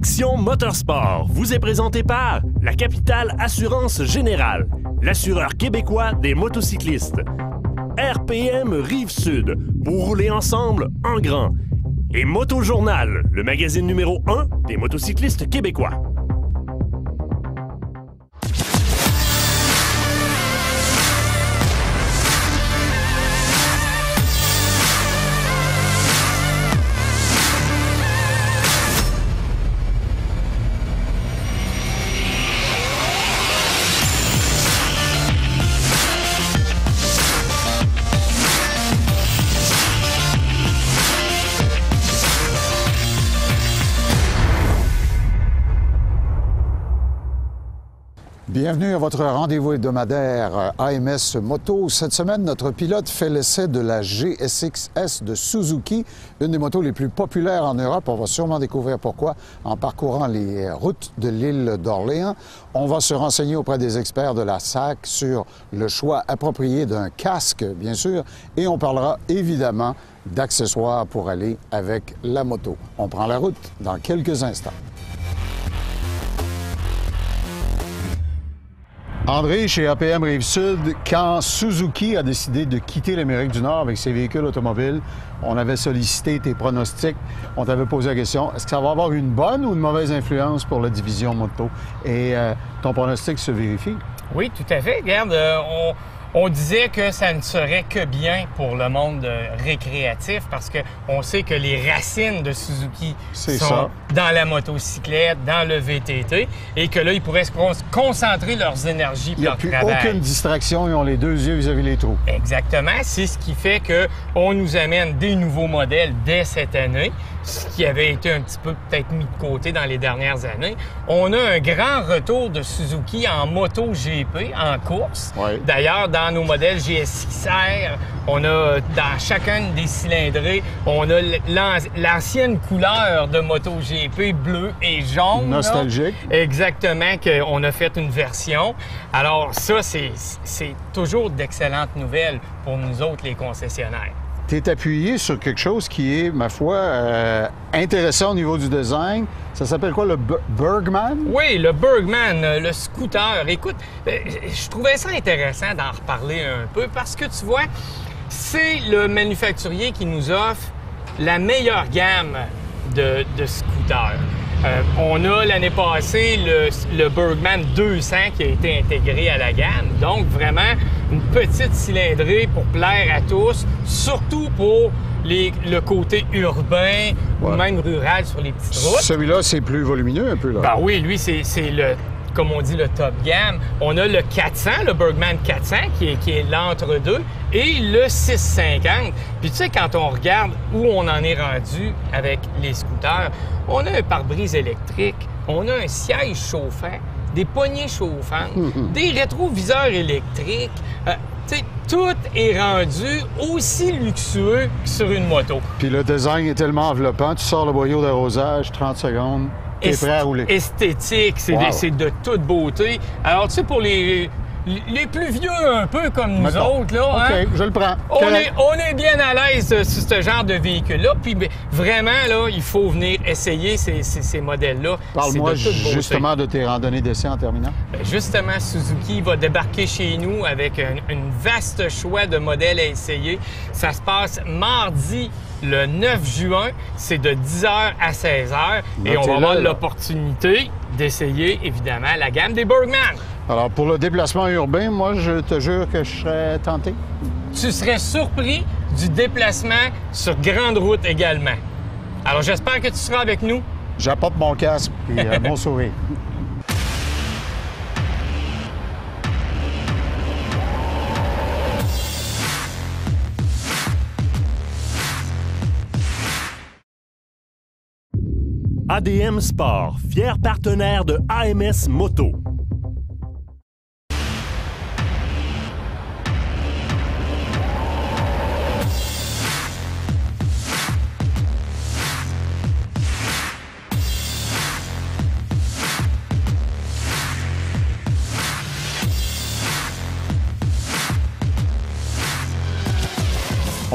Action Motorsport vous est présenté par la Capitale Assurance Générale, l'assureur québécois des motocyclistes. RPM Rive-Sud, pour rouler ensemble en grand. Et Motojournal, le magazine numéro 1 des motocyclistes québécois. Bienvenue à votre rendez-vous hebdomadaire AMS Moto. Cette semaine, notre pilote fait l'essai de la GSX-S de Suzuki, une des motos les plus populaires en Europe. On va sûrement découvrir pourquoi en parcourant les routes de l'île d'Orléans. On va se renseigner auprès des experts de la SAC sur le choix approprié d'un casque, bien sûr, et on parlera évidemment d'accessoires pour aller avec la moto. On prend la route dans quelques instants. André, chez APM Rive-Sud, quand Suzuki a décidé de quitter l'Amérique du Nord avec ses véhicules automobiles, on avait sollicité tes pronostics. On t'avait posé la question, est-ce que ça va avoir une bonne ou une mauvaise influence pour la division moto? Et ton pronostic se vérifie? Oui, tout à fait. Regarde, on disait que ça ne serait que bien pour le monde récréatif parce qu'on sait que les racines de Suzuki sont dans la motocyclette, dans le VTT et que là, ils pourraient se concentrer leurs énergies pour leur travail. Il n'y a plus aucune distraction, ils ont les deux yeux vis-à-vis les trous. Exactement. C'est ce qui fait qu'on nous amène des nouveaux modèles dès cette année, ce qui avait été un petit peu peut-être mis de côté dans les dernières années. On a un grand retour de Suzuki en moto GP, en course. Oui. D'ailleurs, dans nos modèles GSX-R, on a dans chacun des cylindrés, on a l'ancienne couleur de MotoGP bleu et jaune. Nostalgique. Là. Exactement, qu'on a fait une version. Alors ça, c'est toujours d'excellentes nouvelles pour nous autres, les concessionnaires. Tu es appuyé sur quelque chose qui est, ma foi, intéressant au niveau du design. Ça s'appelle quoi, le Bergman? Oui, le Bergman, le scooter. Écoute, je trouvais ça intéressant d'en reparler un peu parce que, tu vois, c'est le manufacturier qui nous offre la meilleure gamme de scooters. On a l'année passée le Bergman 200 qui a été intégré à la gamme. Donc, vraiment, une petite cylindrée pour plaire à tous, surtout pour le côté urbain ou même rural sur les petites routes. Celui-là, c'est plus volumineux un peu, là. Ben oui, lui, c'est le, comme on dit, le top gamme. On a le 400, le Bergman 400, qui est l'entre-deux, et le 650. Puis tu sais, quand on regarde où on en est rendu avec les scooters, on a un pare-brise électrique, on a un siège chauffant, des poignées chauffantes, des rétroviseurs électriques. Tu sais, tout est rendu aussi luxueux que sur une moto. Puis le design est tellement enveloppant, tu sors le boyau d'arrosage, 30 secondes, t'es prêt à rouler. Esthétique, c'est de toute beauté. Alors, tu sais, pour les plus vieux un peu comme nous autres, là, OK, hein, je le prends. On est bien à l'aise sur ce genre de véhicule-là. Puis vraiment, là, il faut venir essayer ces modèles-là. Parle-moi justement de tes randonnées d'essai en terminant. Bien, justement, Suzuki va débarquer chez nous avec un vaste choix de modèles à essayer. Ça se passe mardi le 9 juin. C'est de 10h à 16h. Et on va avoir l'opportunité d'essayer, évidemment, la gamme des Bergman. Alors, pour le déplacement urbain, moi, je te jure que je serais tenté. Tu serais surpris du déplacement sur grande route également. Alors, j'espère que tu seras avec nous. J'apporte mon casque et bon sourire. ADM Sport, fier partenaire de AMS Moto.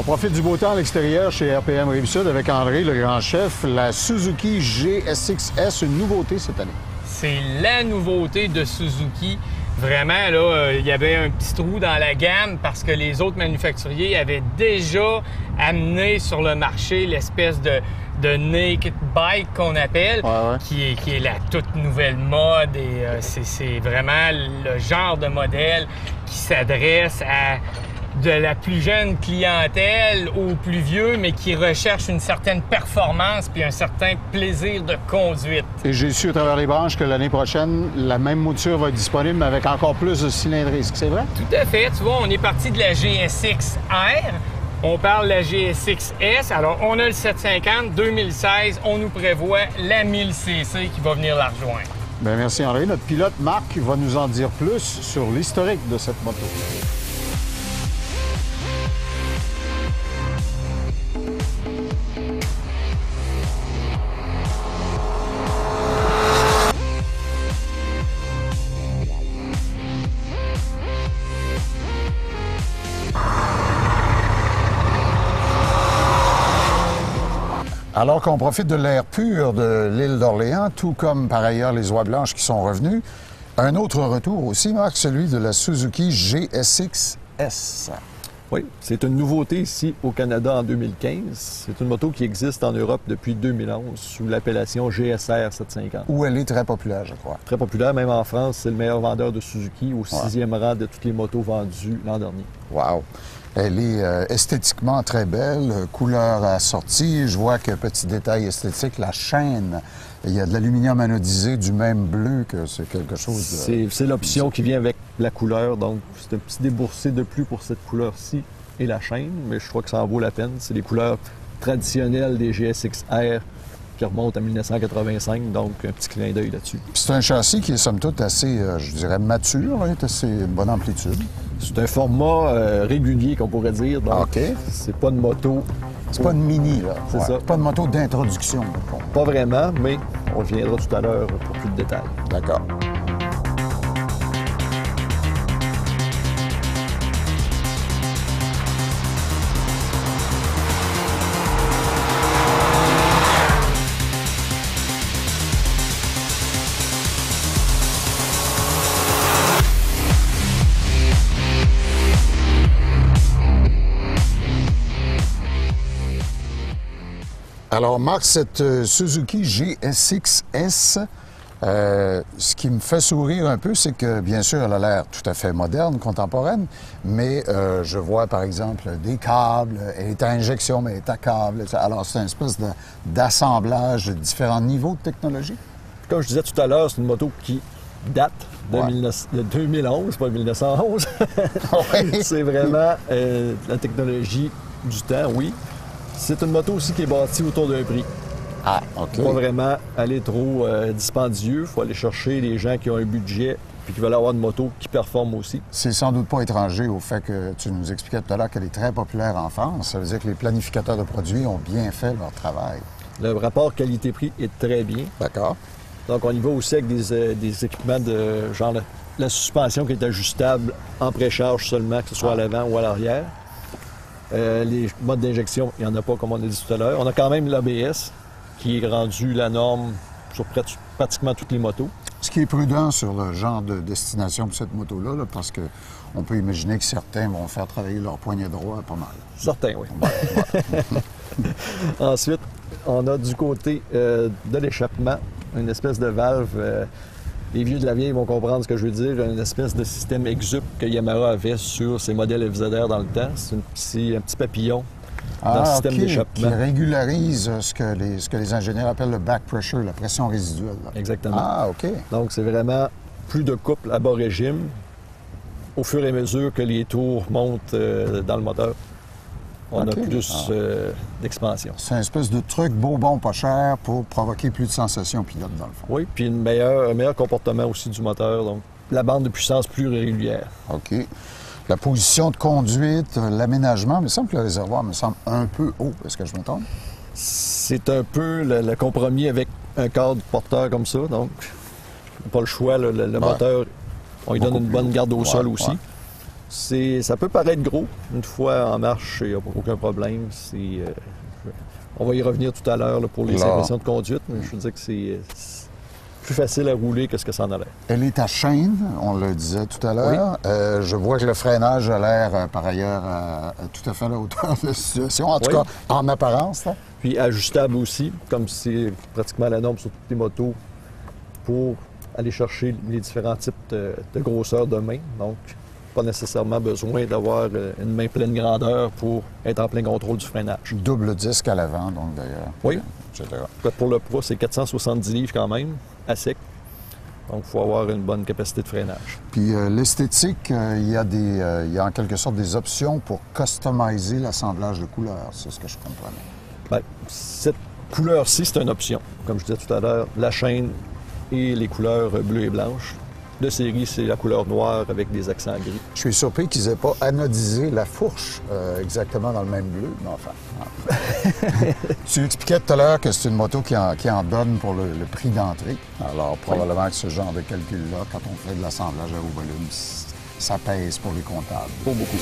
profite du beau temps à l'extérieur chez RPM Rive-Sud avec André, le grand chef. La Suzuki GSX-S, une nouveauté cette année. C'est la nouveauté de Suzuki. Vraiment, là, il y avait un petit trou dans la gamme parce que les autres manufacturiers avaient déjà amené sur le marché l'espèce de naked bike qu'on appelle, qui est la toute nouvelle mode et c'est vraiment le genre de modèle qui s'adresse à de la plus jeune clientèle aux plus vieux, mais qui recherche une certaine performance puis un certain plaisir de conduite. Et j'ai su à travers les branches que l'année prochaine, la même mouture va être disponible, mais avec encore plus de cylindrée. Est-ce que c'est vrai? Tout à fait. Tu vois, on est parti de la GSX-R. On parle de la GSX-S. Alors, on a le 750 2016. On nous prévoit la 1000cc qui va venir la rejoindre. Bien, merci André. Notre pilote Marc va nous en dire plus sur l'historique de cette moto. Alors qu'on profite de l'air pur de l'île d'Orléans, tout comme par ailleurs les oies blanches qui sont revenues, un autre retour aussi, Marc, celui de la Suzuki GSX-S. Oui, c'est une nouveauté ici au Canada en 2015. C'est une moto qui existe en Europe depuis 2011 sous l'appellation GSR 750. Où elle est très populaire, je crois. Très populaire, même en France, c'est le meilleur vendeur de Suzuki, au 6e rang de toutes les motos vendues l'an dernier. Wow! Elle est esthétiquement très belle, couleur assortie. Je vois que, petit détail esthétique, la chaîne, il y a de l'aluminium anodisé du même bleu que c'est quelque chose de... C'est l'option qui vient avec la couleur, donc c'est un petit déboursé de plus pour cette couleur-ci et la chaîne, mais je crois que ça en vaut la peine. C'est les couleurs traditionnelles des GSX-R qui remontent à 1985, donc un petit clin d'œil là-dessus. C'est un châssis qui est somme toute assez, je dirais, mature, hein, assez une bonne amplitude. C'est un format régulier, qu'on pourrait dire. Donc, c'est pas une moto. C'est pas une mini, là. C'est ça. Pas une moto d'introduction. Pas vraiment, mais on reviendra tout à l'heure pour plus de détails. D'accord. Alors, Marc, cette Suzuki GSX-S, ce qui me fait sourire un peu, c'est que, bien sûr, elle a l'air tout à fait moderne, contemporaine, mais je vois, par exemple, des câbles, elle est à injection, mais elle est à câble. Alors, c'est une espèce d'assemblage de différents niveaux de technologie. Comme je disais tout à l'heure, c'est une moto qui date de 2011, pas 1911. Oui. C'est vraiment la technologie du temps, oui. C'est une moto aussi qui est bâtie autour d'un prix. Ah, OK. Pas vraiment aller trop dispendieux. Il faut aller chercher les gens qui ont un budget et qui veulent avoir une moto qui performe aussi. C'est sans doute pas étranger au fait que tu nous expliquais tout à l'heure qu'elle est très populaire en France. Ça veut dire que les planificateurs de produits ont bien fait leur travail. Le rapport qualité-prix est très bien. D'accord. Donc, on y va aussi avec des équipements de genre la suspension qui est ajustable en précharge seulement, que ce soit à l'avant ou à l'arrière. Les modes d'injection, il n'y en a pas, comme on a dit tout à l'heure. On a quand même l'ABS, qui est rendu la norme sur pratiquement toutes les motos. Ce qui est prudent sur le genre de destination pour cette moto-là, là, parce qu'on peut imaginer que certains vont faire travailler leur poignet droit pas mal. Certains, oui. Ensuite, on a du côté de l'échappement, une espèce de valve. Les vieux de la vieille vont comprendre ce que je veux dire, une espèce de système exup que Yamaha avait sur ses modèles FZR dans le temps. C'est un petit papillon dans le système d'échappement. Qui régularise ce que les ingénieurs appellent le back pressure, la pression résiduelle. Là. Exactement. Ah, OK. Donc, c'est vraiment plus de couple à bas régime au fur et à mesure que les tours montent dans le moteur. On a plus d'expansion. C'est une espèce de truc beau, bon, pas cher pour provoquer plus de sensations pilote, dans le fond. Oui, puis un meilleur comportement aussi du moteur. Donc, la bande de puissance plus régulière. OK. La position de conduite, l'aménagement, il me semble que le réservoir me semble un peu haut. Est-ce que je me trompe? C'est un peu le compromis avec un cadre porteur comme ça. Donc, pas le choix. Le moteur, on lui donne une bonne garde au sol aussi. Ça peut paraître gros. Une fois en marche, il n'y a aucun problème. On va y revenir tout à l'heure pour les impressions de conduite, mais je veux dire que c'est plus facile à rouler que ce que ça en a l'air. Elle est à chaîne, on le disait tout à l'heure. Oui. Je vois que le freinage a l'air, par ailleurs, tout à fait à la hauteur de la situation, en tout cas en apparence. Là. Puis ajustable aussi, comme c'est pratiquement la norme sur toutes les motos, pour aller chercher les différents types de grosseur de main. Donc, pas nécessairement besoin d'avoir une main pleine grandeur pour être en plein contrôle du freinage. Double disque à l'avant, donc d'ailleurs. Oui. Etc. Pour le poids, c'est 470 livres quand même, à sec. Donc, il faut avoir une bonne capacité de freinage. Puis l'esthétique, il y a en quelque sorte des options pour customiser l'assemblage de couleurs. C'est ce que je comprenais. Bien, cette couleur-ci, c'est une option. Comme je disais tout à l'heure, la chaîne et les couleurs bleues et blanches. De série, c'est la couleur noire avec des accents gris. Je suis surpris qu'ils n'aient pas anodisé la fourche exactement dans le même bleu, mais enfin. Tu expliquais tout à l'heure que c'est une moto qui en donne pour le prix d'entrée. Alors, probablement que ce genre de calcul-là, quand on fait de l'assemblage à haut volume, ça pèse pour les comptables. Pas beaucoup.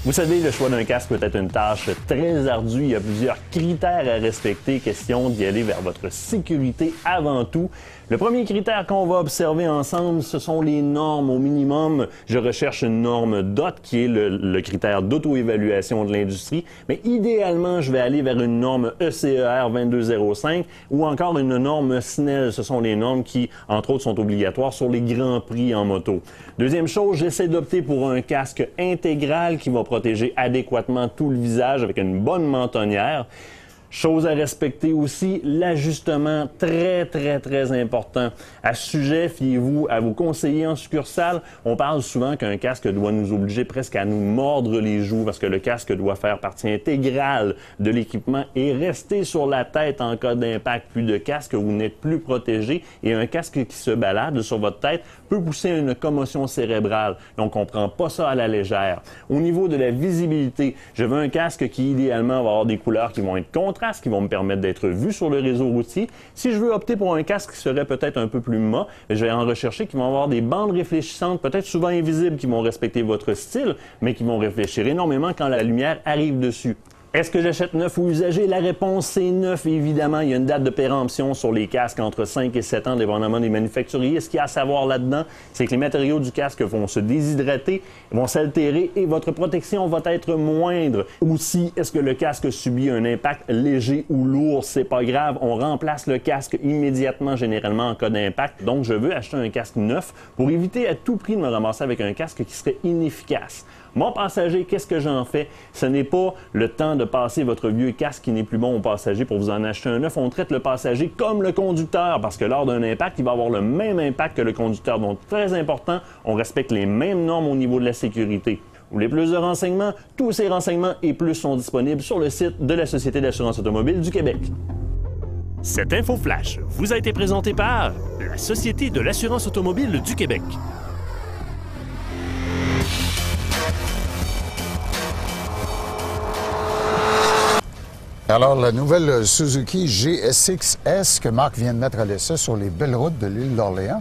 Vous savez, le choix d'un casque peut être une tâche très ardue. Il y a plusieurs critères à respecter. Question d'y aller vers votre sécurité avant tout. Le premier critère qu'on va observer ensemble, ce sont les normes. Au minimum, je recherche une norme DOT, qui est le critère d'auto-évaluation de l'industrie. Mais idéalement, je vais aller vers une norme ECER 2205 ou encore une norme SNEL. Ce sont les normes qui, entre autres, sont obligatoires sur les grands prix en moto. Deuxième chose, j'essaie d'opter pour un casque intégral qui va protéger adéquatement tout le visage avec une bonne mentonnière. Chose à respecter aussi, l'ajustement très important. À ce sujet, fiez-vous à vos conseillers en succursale. On parle souvent qu'un casque doit nous obliger presque à nous mordre les joues parce que le casque doit faire partie intégrale de l'équipement et rester sur la tête en cas d'impact. Plus de casque, vous n'êtes plus protégé et un casque qui se balade sur votre tête peut pousser à une commotion cérébrale. Donc, on ne prend pas ça à la légère. Au niveau de la visibilité, je veux un casque qui, idéalement, va avoir des couleurs qui vont être contrastes, qui vont me permettre d'être vu sur le réseau routier. Si je veux opter pour un casque qui serait peut-être un peu plus mat, je vais en rechercher qui vont avoir des bandes réfléchissantes, peut-être souvent invisibles, qui vont respecter votre style, mais qui vont réfléchir énormément quand la lumière arrive dessus. Est-ce que j'achète neuf ou usagé? La réponse, c'est neuf, évidemment. Il y a une date de péremption sur les casques entre 5 et 7 ans, dépendamment des manufacturiers. Ce qu'il y a à savoir là-dedans, c'est que les matériaux du casque vont se déshydrater, vont s'altérer et votre protection va être moindre. Aussi, est-ce que le casque subit un impact léger ou lourd? C'est pas grave. On remplace le casque immédiatement, généralement, en cas d'impact. Donc, je veux acheter un casque neuf pour éviter à tout prix de me ramasser avec un casque qui serait inefficace. Mon passager, qu'est-ce que j'en fais? Ce n'est pas le temps de passer votre vieux casque qui n'est plus bon au passager pour vous en acheter un neuf. On traite le passager comme le conducteur parce que lors d'un impact, il va avoir le même impact que le conducteur. Donc, très important, on respecte les mêmes normes au niveau de la sécurité. Vous voulez plus de renseignements? Tous ces renseignements et plus sont disponibles sur le site de la Société d'assurance automobile du Québec. Cette info flash vous a été présentée par la Société de l'assurance automobile du Québec. Alors, la nouvelle Suzuki GSX-S que Marc vient de mettre à l'essai sur les belles routes de l'île d'Orléans.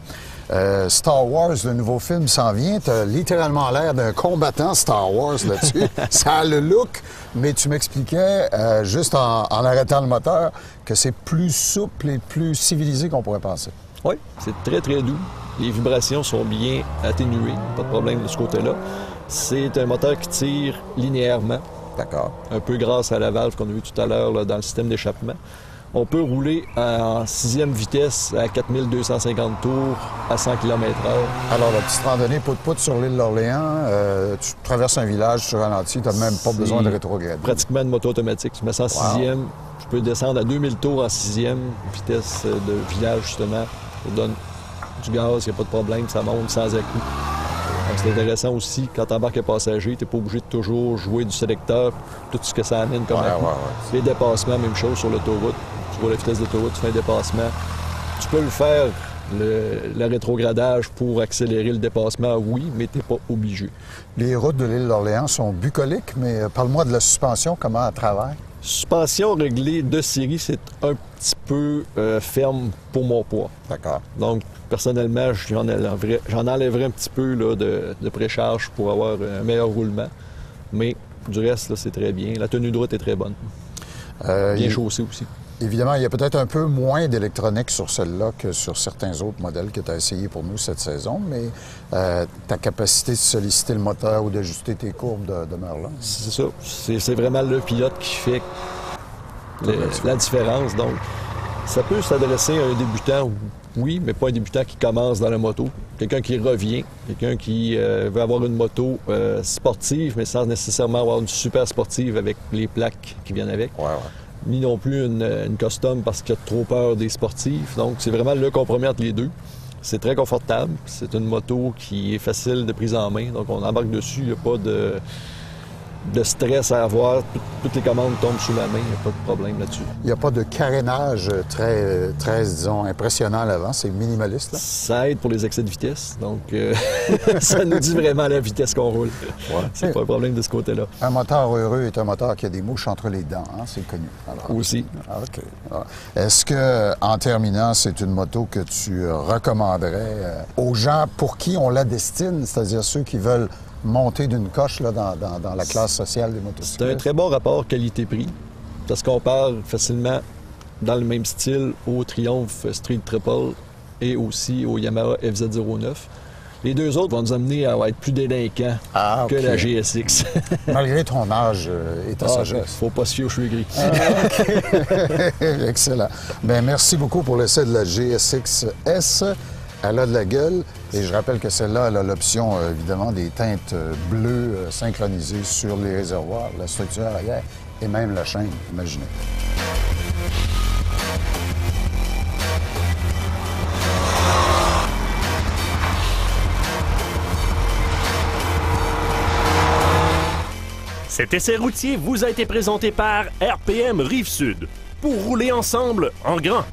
Star Wars, le nouveau film s'en vient. Tu as littéralement l'air d'un combattant Star Wars là-dessus. Ça a le look, mais tu m'expliquais, juste en arrêtant le moteur, que c'est plus souple et plus civilisé qu'on pourrait penser. Oui, c'est très, très doux. Les vibrations sont bien atténuées, pas de problème de ce côté-là. C'est un moteur qui tire linéairement. D'accord. Un peu grâce à la valve qu'on a vue tout à l'heure là, dans le système d'échappement. On peut rouler en 6e vitesse à 4250 tours à 100 km/h. Alors, la petite randonnée pout-pout sur l'île d'Orléans, tu traverses un village, tu ralentis, tu n'as même pas besoin de rétrograder. Pratiquement une moto automatique. Tu mets ça en 6e, je peux descendre à 2000 tours en 6e vitesse de village, justement. Ça donne du gaz, il n'y a pas de problème, ça monte sans à-coups. C'est intéressant aussi, quand tu embarques un passager, tu n'es pas obligé de toujours jouer du sélecteur, tout ce que ça amène comme à-coup. Les dépassements, même chose sur l'autoroute. Tu vois la vitesse d'autoroute, tu fais un dépassement. Tu peux le faire, le rétrogradage, pour accélérer le dépassement, oui, mais tu n'es pas obligé. Les routes de l'île d'Orléans sont bucoliques, mais parle-moi de la suspension, comment elle travaille? Suspension réglée de série, c'est un petit peu ferme pour mon poids. D'accord. Donc, personnellement, j'en enlèverais un petit peu là, de précharge pour avoir un meilleur roulement. Mais du reste, là, c'est très bien. La tenue de route est très bonne. Bien chaussée aussi. Évidemment, il y a peut-être un peu moins d'électronique sur celle-là que sur certains autres modèles que tu as essayé pour nous cette saison, mais ta capacité de solliciter le moteur ou d'ajuster tes courbes demeure là. C'est ça. C'est vraiment le pilote qui fait la différence. Donc, ça peut s'adresser à un débutant, oui, mais pas un débutant qui commence dans la moto. Quelqu'un qui revient, quelqu'un qui veut avoir une moto sportive, mais sans nécessairement avoir une super sportive avec les plaques qui viennent avec. Ouais. Ni non plus une custom parce qu'il y a trop peur des sportifs. Donc, c'est vraiment le compromis entre les deux. C'est très confortable. C'est une moto qui est facile de prise en main. Donc, on embarque dessus. Il n'y a pas de stress à avoir. Toutes les commandes tombent sous la main. Il n'y a pas de problème là-dessus. Il n'y a pas de carénage très, disons, impressionnant à l'avant. C'est minimaliste, là? Ça aide pour les excès de vitesse. Donc, ça nous dit vraiment la vitesse qu'on roule. Ouais. C'est pas un problème de ce côté-là. Un moteur heureux est un moteur qui a des mouches entre les dents, hein? C'est connu. Alors, aussi. OK. Alors, est-ce que, en terminant, c'est une moto que tu recommanderais aux gens pour qui on la destine, c'est-à-dire ceux qui veulent monter d'une coche là, dans la classe sociale des motocyclistes? C'est un très bon rapport qualité-prix. Ça se compare facilement dans le même style au Triumph Street Triple et aussi au Yamaha FZ09. Les deux autres vont nous amener à être plus délinquants que la GSX. Malgré ton âge et ta sagesse. Faut pas se fier aux cheveux gris. Excellent. Bien, merci beaucoup pour l'essai de la GSX-S. Elle a de la gueule et je rappelle que celle-là, elle a l'option, évidemment, des teintes bleues synchronisées sur les réservoirs, la structure arrière et même la chaîne, imaginez. Cet essai routier vous a été présenté par RPM Rive-Sud. Pour rouler ensemble en grand.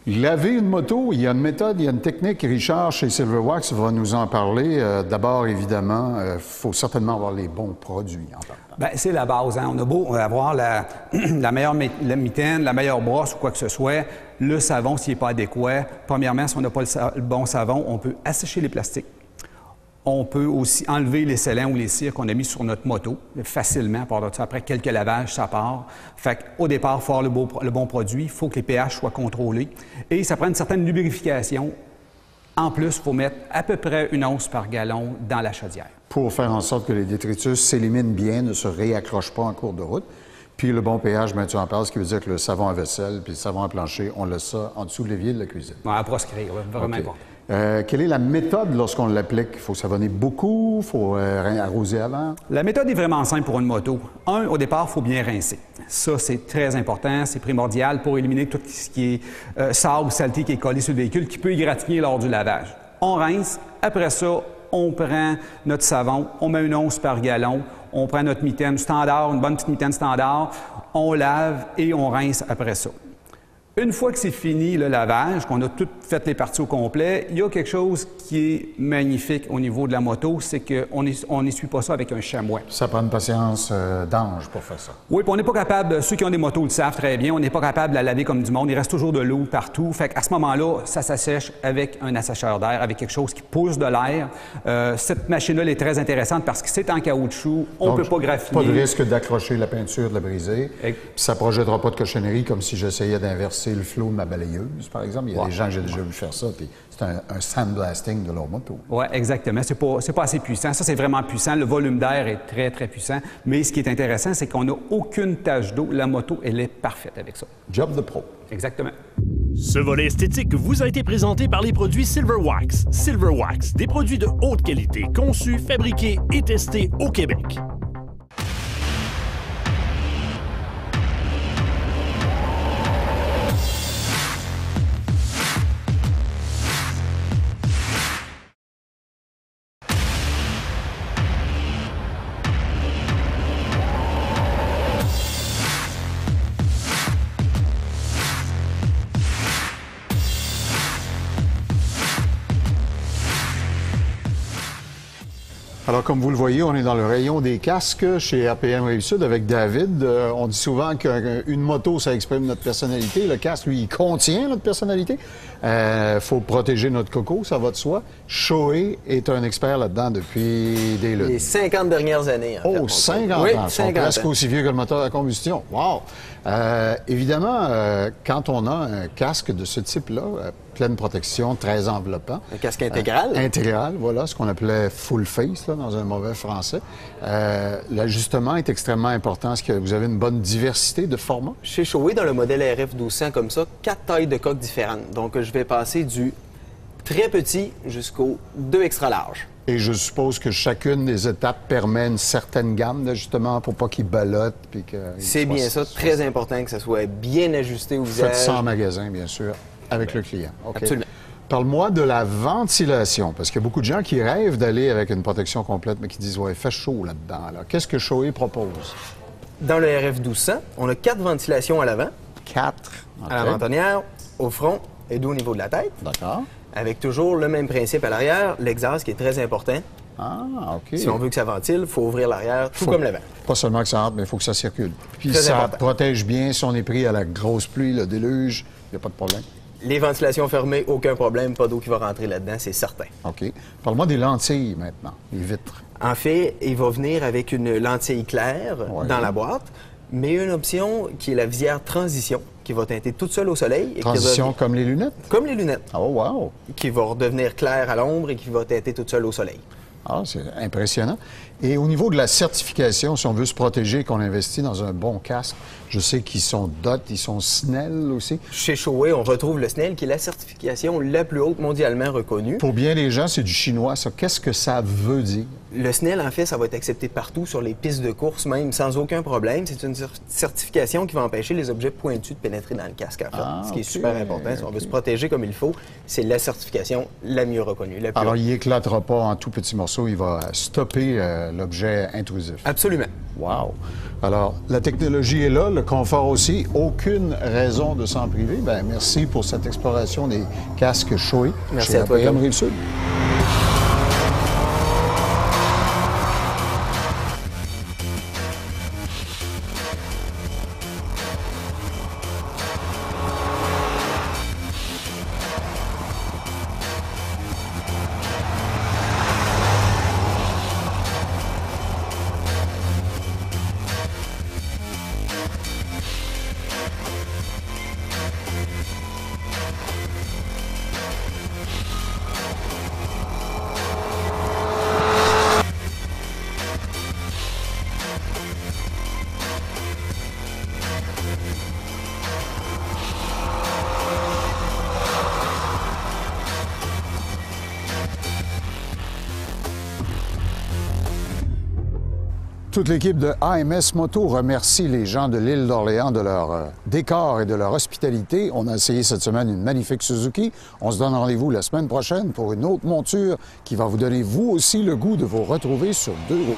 Laver une moto, il y a une méthode, il y a une technique. Richard, chez Silverwax, va nous en parler. D'abord, évidemment, il faut certainement avoir les bons produits en partant. Bien, c'est la base. Hein? On a beau avoir la meilleure mitaine, la meilleure brosse ou quoi que ce soit, le savon, s'il n'est pas adéquat. Premièrement, si on n'a pas le bon savon, on peut assécher les plastiques. On peut aussi enlever les scellants ou les cires qu'on a mis sur notre moto facilement. Après quelques lavages, ça part. Fait qu'au départ, il faut avoir le bon produit. Il faut que les pH soient contrôlés. Et ça prend une certaine lubrification. En plus, il faut mettre à peu près 1 once par gallon dans la chaudière. Pour faire en sorte que les détritus s'éliminent bien, ne se réaccrochent pas en cours de route. Puis le bon pH, bien, tu en parles, ce qui veut dire que le savon à vaisselle puis le savon à plancher, on laisse ça en dessous de l'évier de la cuisine. Ouais, à proscrire, vraiment important. Quelle est la méthode lorsqu'on l'applique? Il faut savonner beaucoup? Il faut arroser avant? La méthode est vraiment simple pour une moto. Au départ, il faut bien rincer. Ça, c'est très important, c'est primordial pour éliminer tout ce qui est sable ou saleté qui est collé sur le véhicule, qui peut égratigner lors du lavage. On rince. Après ça, on prend notre savon, on met 1 once par gallon, on prend notre mitaine standard, une bonne petite mitaine standard, on lave et on rince après ça. Une fois que c'est fini le lavage, qu'on a tout faites les parties au complet. Il y a quelque chose qui est magnifique au niveau de la moto, c'est qu'on n'essuie pas ça avec un chamois. Ça prend une patience d'ange pour faire ça. Oui, puis on n'est pas capable, ceux qui ont des motos le savent très bien, on n'est pas capable de la laver comme du monde. Il reste toujours de l'eau partout. Fait qu'à ce moment-là, ça s'assèche avec un assècheur d'air, avec quelque chose qui pousse de l'air. Cette machine-là, elle est très intéressante parce que c'est en caoutchouc, on ne peut pas graffiner. Pas de risque d'accrocher la peinture, de la briser. Puis ça ne projettera pas de cochonnerie comme si j'essayais d'inverser le flot de ma balayeuse, par exemple. Il y a des gens que j'ai déjà vu faire ça, puis c'est un sandblasting de leur moto. Oui, exactement. C'est pas assez puissant. Ça, c'est vraiment puissant. Le volume d'air est très, très puissant. Mais ce qui est intéressant, c'est qu'on n'a aucune tache d'eau. La moto, elle est parfaite avec ça. Job de pro. Exactement. Ce volet esthétique vous a été présenté par les produits Silverwax. Silverwax, des produits de haute qualité, conçus, fabriqués et testés au Québec. Alors, comme vous le voyez, on est dans le rayon des casques chez RPM Rive-Sud avec David. On dit souvent qu'une moto, ça exprime notre personnalité. Le casque, lui, il contient notre personnalité. Faut protéger notre coco, ça va de soi. Shoei est un expert là-dedans depuis des luttes. Les 50 dernières années, en fait. Oh, 50 oui, ans! Ils sont 50 presque ans. aussi vieux que le moteur à combustion. Wow! Évidemment, quand on a un casque de ce type-là, pleine protection, très enveloppant. Un casque intégral. Intégral, voilà, ce qu'on appelait full face, là, dans un mauvais français. L'ajustement est extrêmement important. Est-ce que vous avez une bonne diversité de formats? Chez Shoei, dans le modèle RF 1200 comme ça, 4 tailles de coque différentes. Donc, je vais passer du très petit jusqu'au 2 extra large. Et je suppose que chacune des étapes permet une certaine gamme d'ajustement pour pas qu'il ballotte. Puis que C'est bien ça, très important que ça soit bien ajusté au visage. Faites ça en magasin, bien sûr, avec le client. OK. Absolument. Parle-moi de la ventilation, parce qu'il y a beaucoup de gens qui rêvent d'aller avec une protection complète, mais qui disent « ouais, il fait chaud là-dedans. Là. » Qu'est-ce que Shoei propose? Dans le RF 1200, on a 4 ventilations à l'avant, 4. à la mentonnière, au front et 2 au niveau de la tête. D'accord. Avec toujours le même principe à l'arrière, l'exhaust qui est très important. Ah, OK. Si on veut que ça ventile, il faut ouvrir l'arrière, tout comme l'avant. Pas seulement que ça entre, mais il faut que ça circule. Puis Très ça important. protège bien si on est pris à la grosse pluie, le déluge, il n'y a pas de problème. Les ventilations fermées, aucun problème, pas d'eau qui va rentrer là-dedans, c'est certain. OK. Parle-moi des lentilles maintenant, les vitres. En fait, il va venir avec une lentille claire Ouais. dans la boîte, mais une option qui est la visière transition, qui va teinter toute seule au soleil. Et Transition qui comme les lunettes? comme les lunettes, Oh, wow! qui va redevenir claire à l'ombre et qui va teinter toute seule au soleil. Ah, c'est impressionnant. Et au niveau de la certification, si on veut se protéger, qu'on investit dans un bon casque, je sais qu'ils sont DOT, ils sont SNEL aussi. Chez Shoei, on retrouve le SNEL, qui est la certification la plus haute mondialement reconnue. Pour bien des gens, c'est du chinois, ça. Qu'est-ce que ça veut dire? Le SNEL, en fait, ça va être accepté partout, sur les pistes de course même, sans aucun problème. C'est une certification qui va empêcher les objets pointus de pénétrer dans le casque, en fait. Ah, ce qui est ok, super important. Si on veut se protéger comme il faut, c'est la certification la mieux reconnue, la plus Alors, haute. il éclatera pas en tout petits morceaux, il va stopper l'objet intrusif. Absolument. Wow! Alors, la technologie est là, le confort aussi. Aucune raison de s'en priver. Bien, merci pour cette exploration des casques Shoei. Merci chez à toi, RPM Tom. Rive-Sud. Toute l'équipe de AMS Moto remercie les gens de l'île d'Orléans de leur décor et de leur hospitalité. On a essayé cette semaine une magnifique Suzuki. On se donne rendez-vous la semaine prochaine pour une autre monture qui va vous donner vous aussi le goût de vous retrouver sur deux roues.